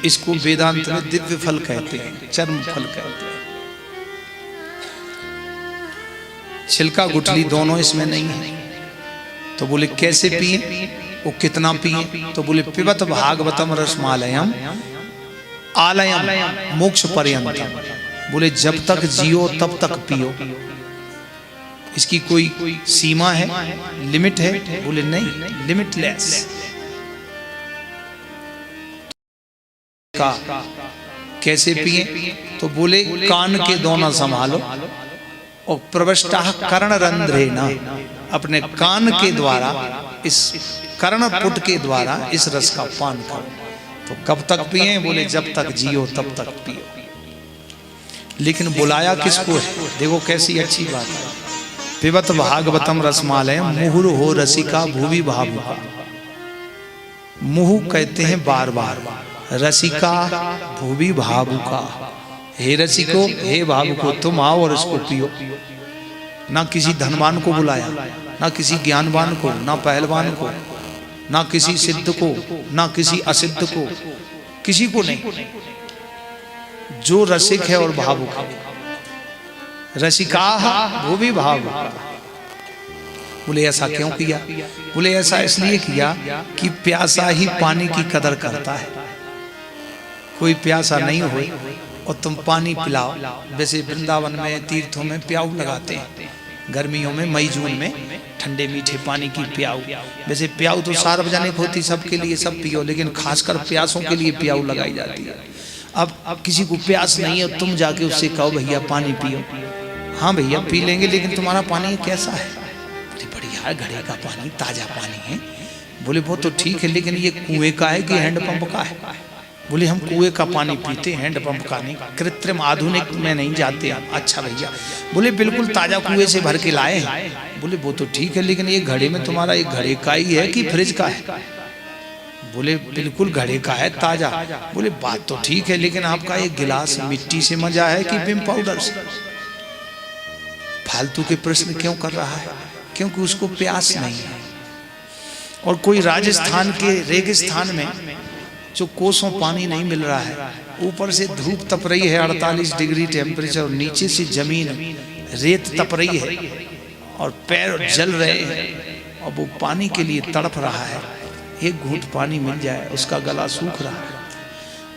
इसको वेदांत में दिव्य फल कहते हैं, चर्म फल कहते हैं। छिलका गुठली दोनों इसमें नहीं है। तो बोले कैसे पिए, वो कितना पिए? तो बोले पिबत भागवतम रसमालयम आलयम मोक्ष पर्यंतम। बोले जब तक जियो तब तक पियो। इसकी कोई सीमा है, लिमिट है? बोले नहीं, लिमिटलेस। का कैसे पिए? तो बोले कान के दोनों संभालो और प्रविष्टा कर्ण रंध्रे न, अपने कान के द्वारा, इस कर्ण पुट के द्वारा इस रस का पान करो। तो कब तक पिए? बोले जब तक जियो तब तक पियो। लेकिन बुलाया किसको है? देखो कैसी अच्छी बात है। पिबत भागवतम रसमालय मुहुर हो रसिका भूवि भावुका। मुहु कहते हैं बार बार, रसिका भूवि भावुका। हे रसिको, हे भावुको, तुम आओ और इसको पियो। ना किसी धनवान को बुलाया, ना किसी ज्ञानवान को, ना पहलवान को, ना किसी सिद्ध को, ना किसी असिद्ध को, किसी को नहीं। जो रसिक है और भावुक है, रसिका भूवि भावुका। बोले ऐसा क्यों किया? बोले ऐसा इसलिए किया कि प्यासा ही पानी की कदर करता है। कोई प्यासा नहीं हो और तुम पानी पिलाओ। वैसे वृंदावन में तीर्थों में प्याऊ लगाते हैं, गर्मियों में मई जून में ठंडे मीठे पानी की प्याऊ। वैसे प्याऊ तो सार्वजनिक होती, सबके लिए सब पियो, लेकिन खासकर प्यासों के लिए प्याऊ लगाई जाती है। अब किसी को प्यास नहीं है, तुम जाके उससे कहो भैया पानी पियो। हाँ भैया पी लेंगे, लेकिन तुम्हारा पानी कैसा है? बोले बढ़िया है, घड़े का पानी, ताजा पानी है। बोले वो तो ठीक है, लेकिन ये कुएं का है कि हैंडपंप का है? बोले हम कुएं का पानी पीते हैं, हैंडपंप का नहीं, कृत्रिम आधुनिक में नहीं जाते हम। अच्छा भैया। बोले बिल्कुल ताजा कुएं से भर के लाए हैं। बोले वो तो ठीक है, लेकिन ये घड़े में तुम्हारा एक घड़े का ही है कि फ्रिज का है? बोले बिल्कुल घड़े का है, ताजा। बोले बात तो ठीक है, लेकिन आपका एक गिलास मिट्टी से मजा है कि विम पाउडर से? फालतू के प्रश्न क्यों कर रहा है? क्योंकि उसको प्यास नहीं है। और कोई राजस्थान के रेगिस्तान में जो कोसों पानी नहीं मिल रहा है, ऊपर से धूप तप रही है 48 डिग्री टेम्परेचर, और नीचे से जमीन रेत तप रही है और पैर जल रहे हैं, और वो पानी के लिए तड़प रहा है। एक घूंट पानी मिल जाए, उसका गला सूख रहा है,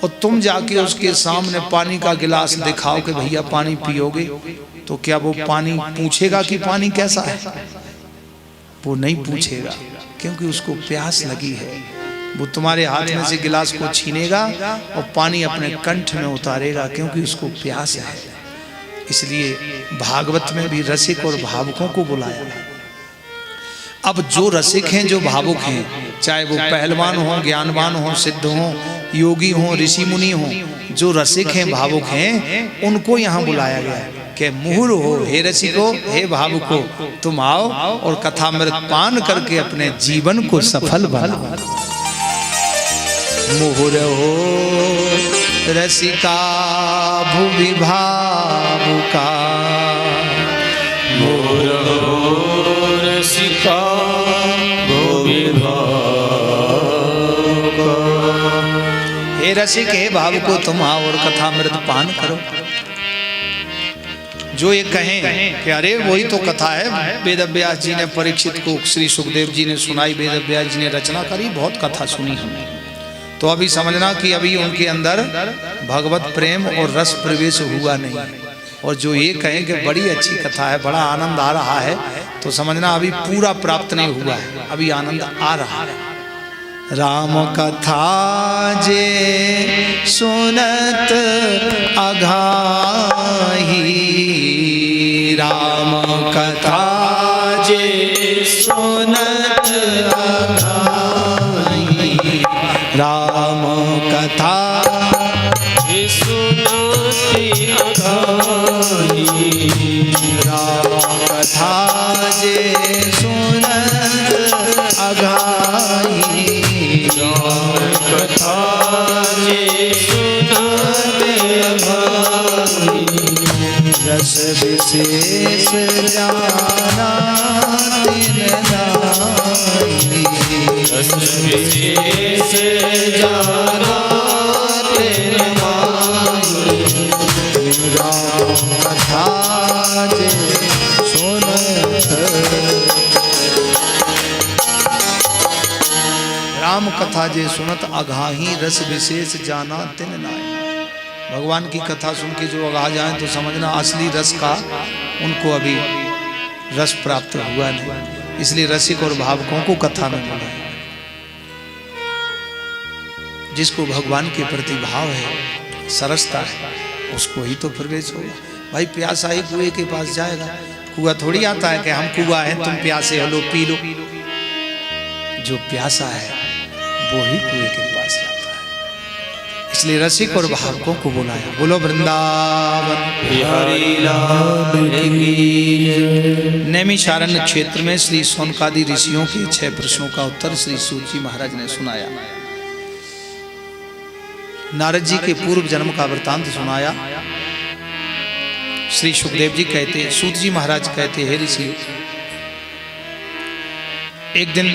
और तुम जाके उसके सामने पानी का गिलास दिखाओ कि भैया पानी पियोगे, तो क्या वो पानी पूछेगा कि पानी कैसा है? वो नहीं पूछेगा, क्योंकि उसको प्यास लगी है। वो तुम्हारे हाथ में से गिलास को छीनेगा और पानी अपने कंठ में उतारेगा, क्योंकि उसको प्यास है। इसलिए भागवत में भी रसिक और भावुकों को बुलाया। अब जो रसिक हैं, जो भावुक हैं, चाहे वो पहलवान हो, ज्ञानवान हो, सिद्ध हो, योगी हो, ऋषि मुनि हो, जो रसिक हैं, भावुक हैं, उनको यहाँ बुलाया गया है कि मुहुर हो, हे रसिको, हे भावुको, तुम आओ और कथामृत पान करके अपने जीवन को सफल बनाओ। मुहुर हो रसिका भुवि भावुका। मुहुर हो रसिका भुवि भावुका। हे रसिक, हे भावुको, तुम आओ और कथामृत पान करो। जो ये कहें कि अरे वही तो कथा है, वेद व्यास जी ने परीक्षित को श्री सुखदेव जी ने सुनाई, वेद व्यास जी ने रचना करी, बहुत कथा सुनी हमने। तो अभी समझना कि अभी उनके अंदर भगवत प्रेम और रस प्रवेश हुआ नहीं। और जो ये कहें कि बड़ी अच्छी कथा है, बड़ा आनंद आ रहा है, तो समझना अभी पूरा प्राप्त नहीं हुआ है, अभी आनंद आ रहा है। राम कथा जे सुनत अघाही, राम कथा जे सुनत अघाही, राम कथा जे सुनत अघाही, राम कथा जे सुनत अघाही, कथा जे सुनत अघाही, रस विशेष जाना तिन नाई, रस विशेष जाना कथा जे सुनत अघाही रस विशेष जाना तिन नाय। भगवान की कथा सुन के जो अगा जाए तो समझना असली रस का उनको अभी रस प्राप्त हुआ नहीं, इसलिए रसिक और भावकों को कथा में बुलाया। जिसको भगवान के प्रति भाव है, सरसता है, उसको ही तो प्रवेश होगा। भाई प्यासा ही कुएं के पास जाएगा, कुआं थोड़ी आता है कि हम कुआं हैं तुम प्यासे हो लो पी लो। जो प्यासा है वो ही कुएं के पास जाता है, इसलिए रसिक और भावकों को बुलाया। बोलो वृंदावन हरि लाल की। नैमिषारण्य क्षेत्र में श्री सौनकादि ऋषियों के 6 प्रश्नों का उत्तर श्री सूत जी महाराज ने सुनाया। नारद जी के पूर्व जन्म का वृतांत सुनाया। श्री सुखदेव जी कहते, सूत जी महाराज कहते, हे ऋषि, एक दिन